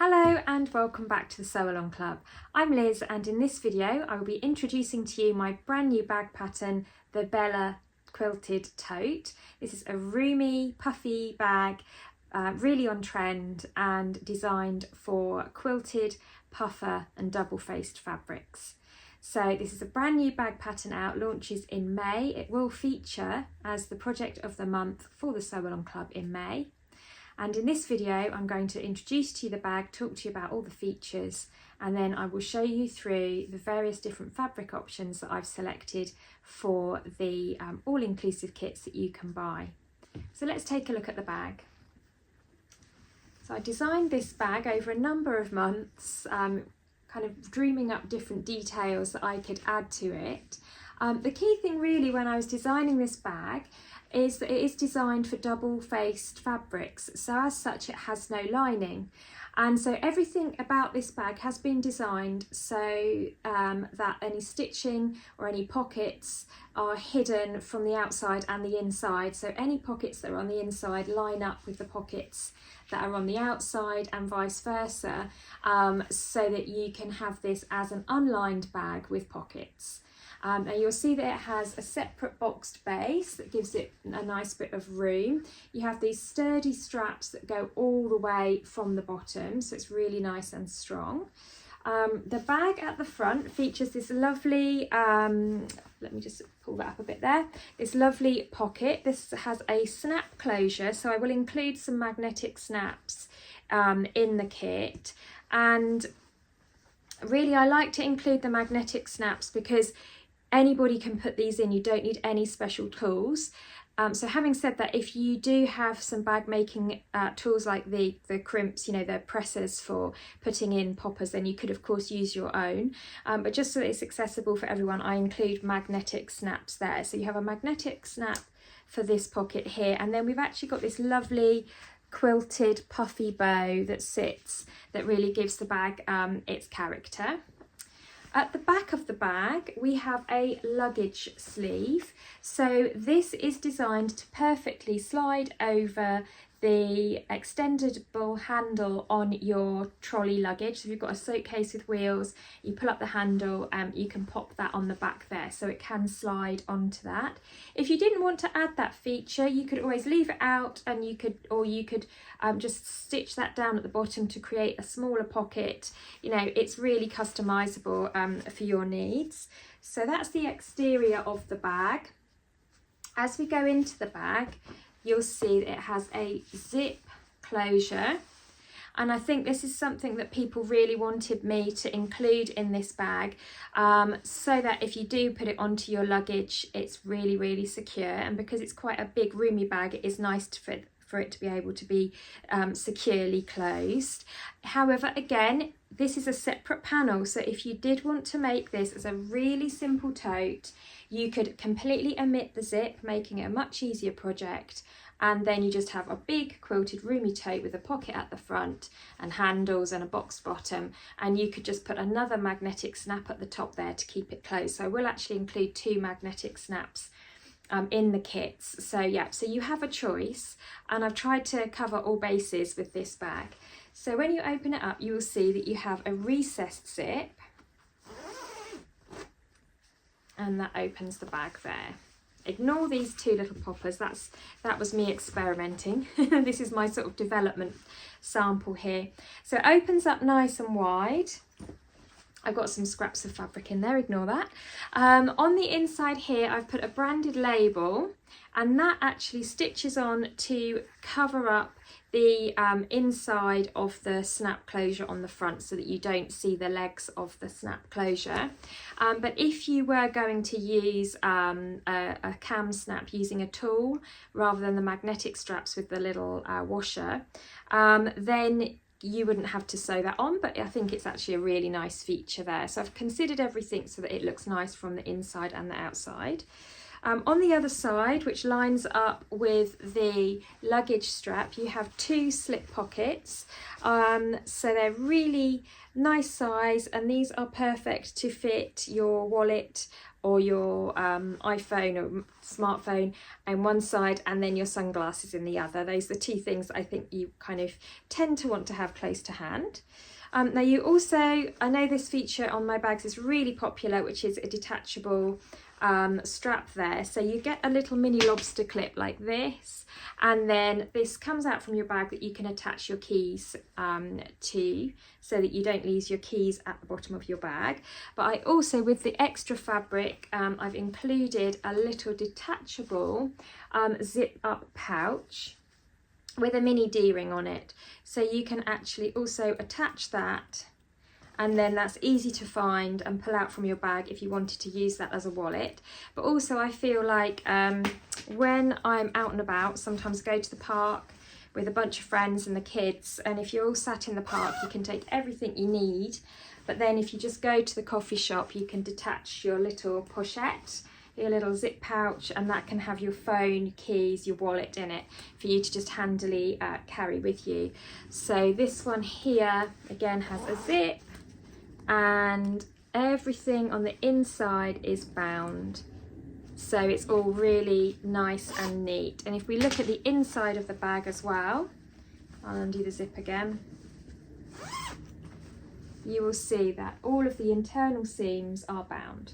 Hello and welcome back to the Sew Along Club. I'm Liz and in this video I will be introducing to you my brand new bag pattern, the Bella Quilted Tote. This is a roomy, puffy bag, really on trend and designed for quilted, puffer and double-faced fabrics. So this is a brand new bag pattern out, launches in May. It will feature as the project of the month for the Sew Along Club in May. And in this video, I'm going to introduce to you the bag, talk to you about all the features, and then I will show you through the various different fabric options that I've selected for the all-inclusive kits that you can buy. So let's take a look at the bag. So I designed this bag over a number of months, kind of dreaming up different details that I could add to it. The key thing really when I was designing this bag is that it is designed for double-faced fabrics, so as such it has no lining, and so everything about this bag has been designed so that any stitching or any pockets are hidden from the outside and the inside, so any pockets that are on the inside line up with the pockets that are on the outside and vice versa, so that you can have this as an unlined bag with pockets. And you'll see that it has a separate boxed base that gives it a nice bit of room. You have these sturdy straps that go all the way from the bottom, so it's really nice and strong. The bag at the front features this lovely, let me just pull that up a bit there, this lovely pocket. This has a snap closure, so I will include some magnetic snaps in the kit. And really I like to include the magnetic snaps because anybody can put these in, you don't need any special tools. So having said that, if you do have some bag making tools like the crimps, you know, the pressers for putting in poppers, then you could of course use your own. But just so that it's accessible for everyone, I include magnetic snaps there. So you have a magnetic snap for this pocket here, and then we've actually got this lovely quilted puffy bow that sits, that really gives the bag its character. At the back of the bag, we have a luggage sleeve. So this is designed to perfectly slide over the extendable handle on your trolley luggage. So if you've got a suitcase with wheels, you pull up the handle and you can pop that on the back there, so it can slide onto that. If you didn't want to add that feature, you could always leave it out, and you could just stitch that down at the bottom to create a smaller pocket. You know, it's really customizable for your needs. So that's the exterior of the bag. As we go into the bag, you'll see that it has a zip closure, and I think this is something that people really wanted me to include in this bag, so that if you do put it onto your luggage, it's really secure. And because it's quite a big roomy bag, it is nice for it to be able to be securely closed. However, again, this is a separate panel, so if you did want to make this as a really simple tote, you could completely omit the zip, making it a much easier project, and then you just have a big quilted roomy tote with a pocket at the front and handles and a box bottom, and you could just put another magnetic snap at the top there to keep it closed. So I will actually include 2 magnetic snaps in the kits. So yeah, so you have a choice, and I've tried to cover all bases with this bag. So when you open it up, you will see that you have a recessed zip, and that opens the bag there. Ignore these 2 little poppers, that was me experimenting. This is my sort of development sample here. So it opens up nice and wide. I've got some scraps of fabric in there, ignore that. On the inside here, I've put a branded label, and that actually stitches on to cover up the inside of the snap closure on the front, so that you don't see the legs of the snap closure. But if you were going to use a cam snap using a tool rather than the magnetic straps with the little washer, then you wouldn't have to sew that on, but I think it's actually a really nice feature there. So I've considered everything so that it looks nice from the inside and the outside. On the other side, which lines up with the luggage strap, you have 2 slip pockets. So they're really nice size, and these are perfect to fit your wallet or your iPhone or smartphone in one side, and then your sunglasses in the other. Those are the 2 things I think you kind of tend to want to have close to hand. Now you also, I know this feature on my bags is really popular, which is a detachable strap there. So you get a little mini lobster clip like this, and then this comes out from your bag that you can attach your keys to, so that you don't lose your keys at the bottom of your bag. But I also, with the extra fabric, I've included a little detachable zip up pouch with a mini D-ring on it, so you can actually also attach that, and then that's easy to find and pull out from your bag if you wanted to use that as a wallet. But also I feel like when I'm out and about, sometimes I go to the park with a bunch of friends and the kids, and if you're all sat in the park you can take everything you need, but then if you just go to the coffee shop you can detach your little pochette, your little zip pouch, and that can have your phone, your keys, your wallet in it for you to just handily carry with you. So this one here again has a zip, and everything on the inside is bound, so it's all really nice and neat. And if we look at the inside of the bag as well, I'll undo the zip again, you will see that all of the internal seams are bound.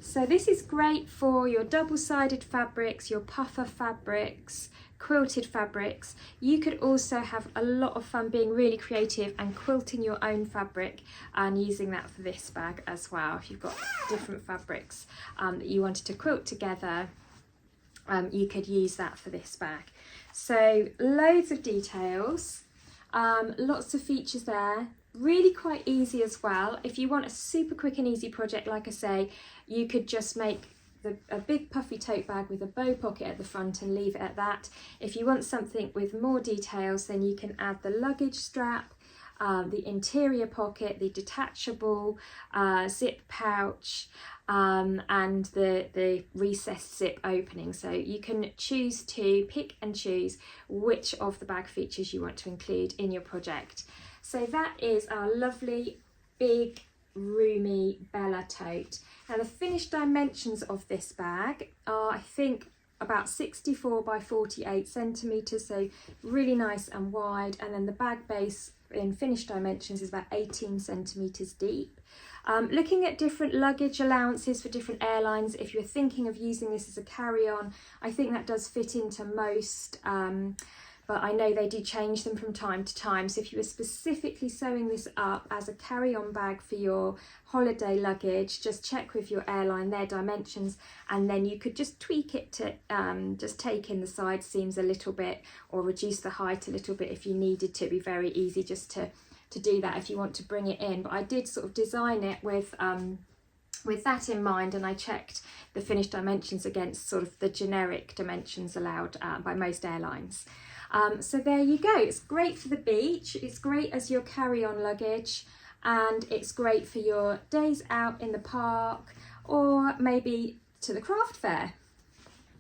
So this is great for your double-sided fabrics, your puffer fabrics, quilted fabrics. You could also have a lot of fun being really creative and quilting your own fabric and using that for this bag as well. If you've got different fabrics that you wanted to quilt together, you could use that for this bag. So loads of details, lots of features there. Really quite easy as well. If you want a super quick and easy project, like I say, you could just make a big puffy tote bag with a bow pocket at the front and leave it at that. If you want something with more details, then you can add the luggage strap, the interior pocket, the detachable zip pouch, and the recessed zip opening. So you can choose to pick and choose which of the bag features you want to include in your project. So that is our lovely big roomy Bella tote. Now the finished dimensions of this bag are, I think, about 64 by 48 centimetres, so really nice and wide, and then the bag base in finished dimensions is about 18 centimetres deep. Looking at different luggage allowances for different airlines, if you're thinking of using this as a carry-on, I think that does fit into most, but I know they do change them from time to time. So if you were specifically sewing this up as a carry-on bag for your holiday luggage, just check with your airline their dimensions, and then you could just tweak it to just take in the side seams a little bit or reduce the height a little bit if you needed to. It'd be very easy just to do that if you want to bring it in. But I did sort of design it with that in mind, and I checked the finished dimensions against sort of the generic dimensions allowed by most airlines. So there you go. It's great for the beach, it's great as your carry-on luggage, and it's great for your days out in the park or maybe to the craft fair.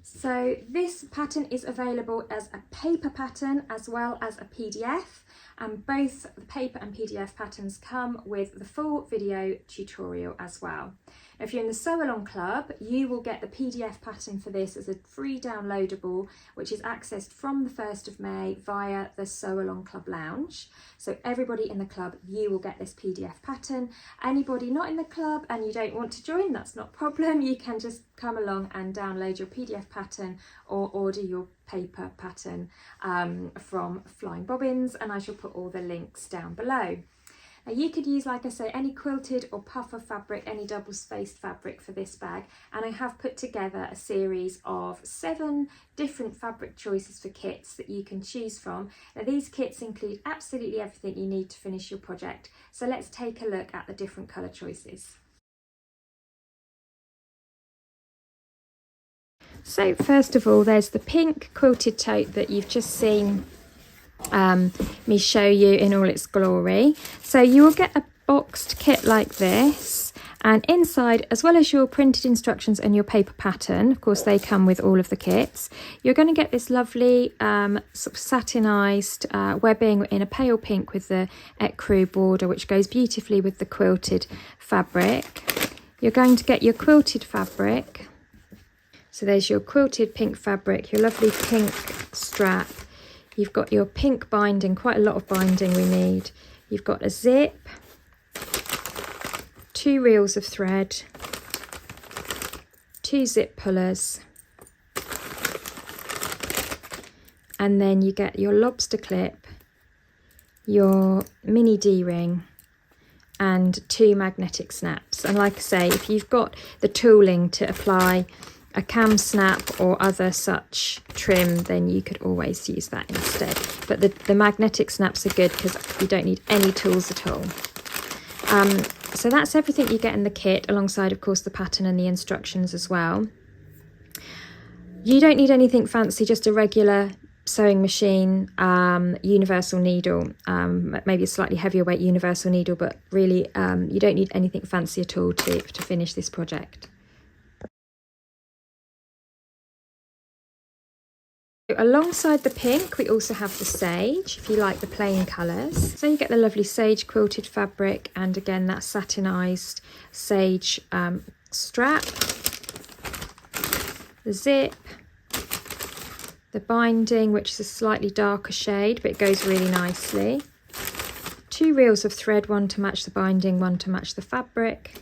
So this pattern is available as a paper pattern as well as a PDF, and both the paper and PDF patterns come with the full video tutorial as well. Now, if you're in the Sew Along Club, you will get the PDF pattern for this as a free downloadable, which is accessed from the 1st of May via the Sew Along Club Lounge. So everybody in the club, you will get this PDF pattern. Anybody not in the club and you don't want to join, that's not a problem. You can just come along and download your PDF pattern or order your paper pattern from Flying Bobbins, and I shall put all the links down below. Now you could use, like I say, any quilted or puffer fabric, any double-spaced fabric for this bag, and I have put together a series of 7 different fabric choices for kits that you can choose from. Now these kits include absolutely everything you need to finish your project, so let's take a look at the different colour choices. So first of all, there's the pink quilted tote that you've just seen me show you in all its glory. So you will get a boxed kit like this, And inside, as well as your printed instructions and your paper pattern, of course they come with all of the kits, you're going to get this lovely sort of satinized webbing in a pale pink with the ecru border, which goes beautifully with the quilted fabric. You're going to get your quilted fabric. So there's your quilted pink fabric, your lovely pink strap. You've got your pink binding, quite a lot of binding we need. You've got a zip, 2 reels of thread, 2 zip pullers, and then you get your lobster clip, your mini D-ring, and 2 magnetic snaps. And like I say, if you've got the tooling to apply a cam snap or other such trim, then you could always use that instead. But the magnetic snaps are good because you don't need any tools at all. So that's everything you get in the kit, alongside of course the pattern and the instructions as well. You don't need anything fancy, just a regular sewing machine, universal needle, maybe a slightly heavier weight universal needle, but really you don't need anything fancy at all to finish this project. Alongside the pink, we also have the sage, if you like the plain colours. So you get the lovely sage quilted fabric, and again that satinized sage strap, the zip, the binding, which is a slightly darker shade, but it goes really nicely. 2 reels of thread, 1 to match the binding, 1 to match the fabric.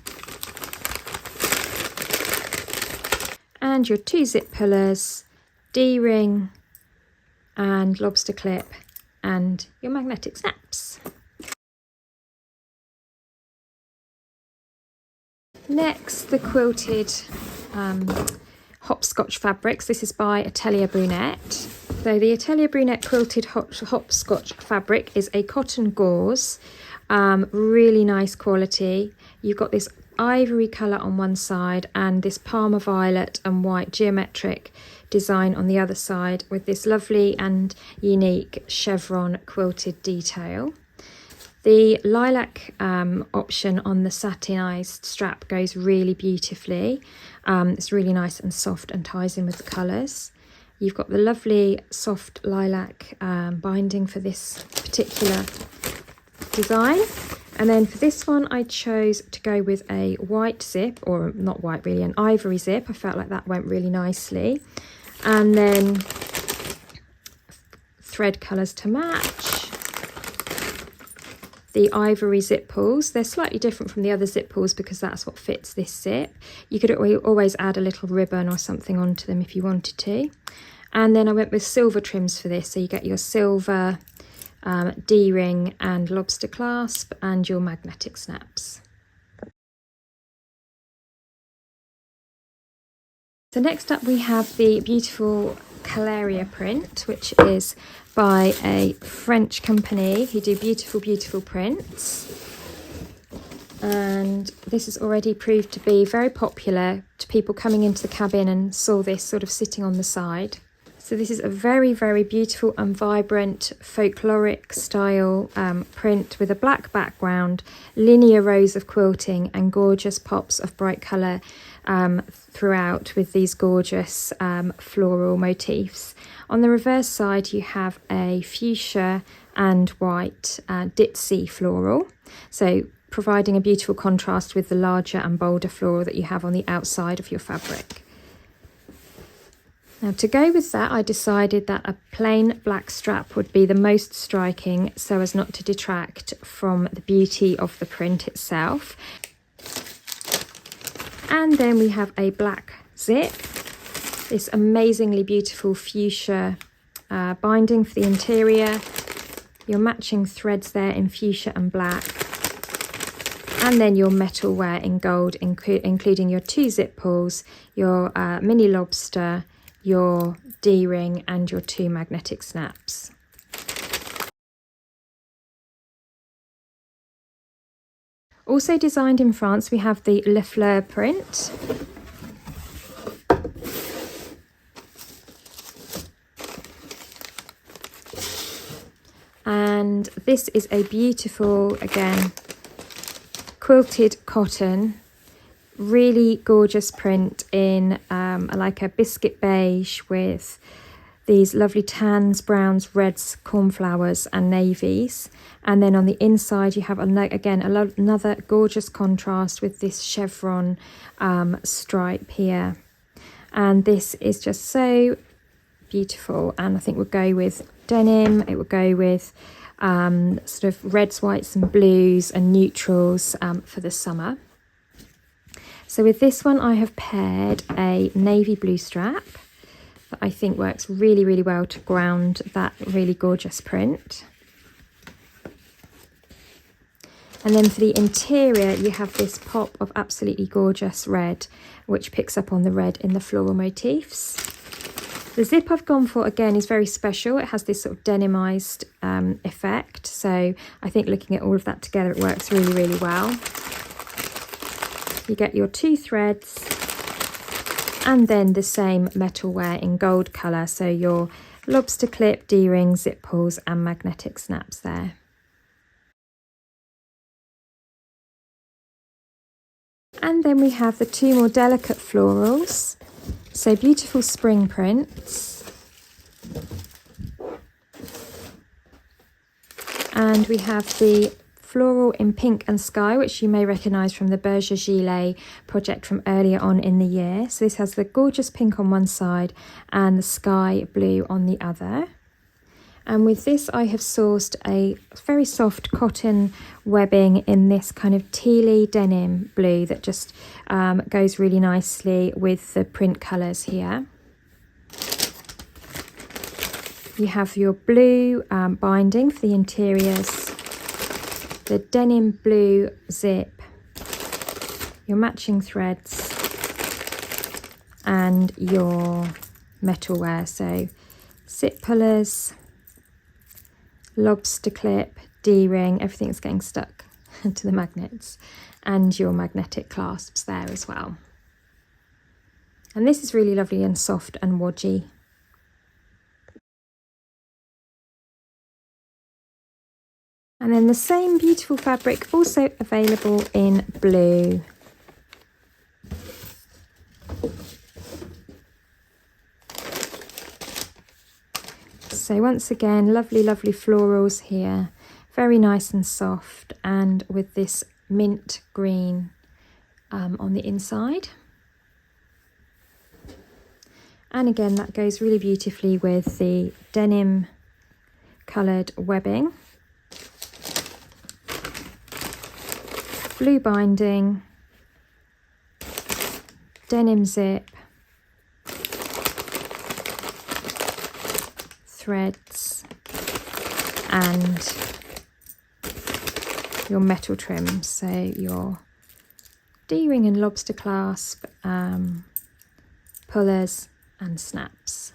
And your 2 zip pullers, D-ring, and lobster clip, and your magnetic snaps. Next, the quilted hopscotch fabrics. This is by Atelier Brunette. So the Atelier Brunette quilted hopscotch fabric is a cotton gauze, really nice quality. You've got this ivory colour on one side and this Parma violet and white geometric design on the other side, with this lovely and unique chevron quilted detail. The lilac option on the satinized strap goes really beautifully. It's really nice and soft and ties in with the colours. You've got the lovely soft lilac binding for this particular design. And then for this one, I chose to go with a white zip, or not white really, an ivory zip. I felt like that went really nicely. And then thread colours to match. The ivory zip pulls, they're slightly different from the other zip pulls because that's what fits this zip. You could always add a little ribbon or something onto them if you wanted to. And then I went with silver trims for this, so you get your silver D-ring and lobster clasp and your magnetic snaps. So next up we have the beautiful Caleria print, which is by a French company who do beautiful prints. And this has already proved to be very popular to people coming into the cabin and saw this sort of sitting on the side. So this is a very beautiful and vibrant folkloric style print with a black background, linear rows of quilting and gorgeous pops of bright colour throughout, with these gorgeous floral motifs. On the reverse side you have a fuchsia and white ditzy floral, so providing a beautiful contrast with the larger and bolder floral that you have on the outside of your fabric. Now, to go with that, I decided that a plain black strap would be the most striking, so as not to detract from the beauty of the print itself. And then we have a black zip, this amazingly beautiful fuchsia binding for the interior, your matching threads there in fuchsia and black, and then your metalware in gold, including your 2 zip pulls, your mini lobster, your D-ring and your 2 magnetic snaps. Also designed in France, we have the Le Fleur print. And this is a beautiful, again, quilted cotton really gorgeous print in like a biscuit beige with these lovely tans, browns, reds, cornflowers and navies. And then on the inside you have another gorgeous contrast with this chevron stripe here. And this is just so beautiful, and I think would go with denim. It would go with sort of reds, whites and blues and neutrals for the summer. So with this one I have paired a navy blue strap that I think works really, really well to ground that really gorgeous print. And then for the interior you have this pop of absolutely gorgeous red, which picks up on the red in the floral motifs. The zip I've gone for again is very special. It has this sort of denimized effect, so I think looking at all of that together it works really, really well. You get your 2 threads and then the same metalware in gold colour, so your lobster clip, D-ring, zip pulls and magnetic snaps there. And then we have the 2 more delicate florals, so beautiful spring prints. And we have the floral in pink and sky, which you may recognise from the Berger Gilet project from earlier on in the year. So this has the gorgeous pink on one side and the sky blue on the other. And with this I have sourced a very soft cotton webbing in this kind of tealy denim blue that just goes really nicely with the print colours here. You have your blue binding for the interiors, the denim blue zip, your matching threads and your metalware, so zip pullers, lobster clip, D-ring, everything's getting stuck to the magnets, and your magnetic clasps there as well. And this is really lovely and soft and wodgy. And then the same beautiful fabric also available in blue. So once again, lovely, lovely florals here. Very nice and soft, and with this mint green on the inside. And again, that goes really beautifully with the denim coloured webbing. Blue binding, denim zip, threads and your metal trims, so your D-ring and lobster clasp, pullers and snaps.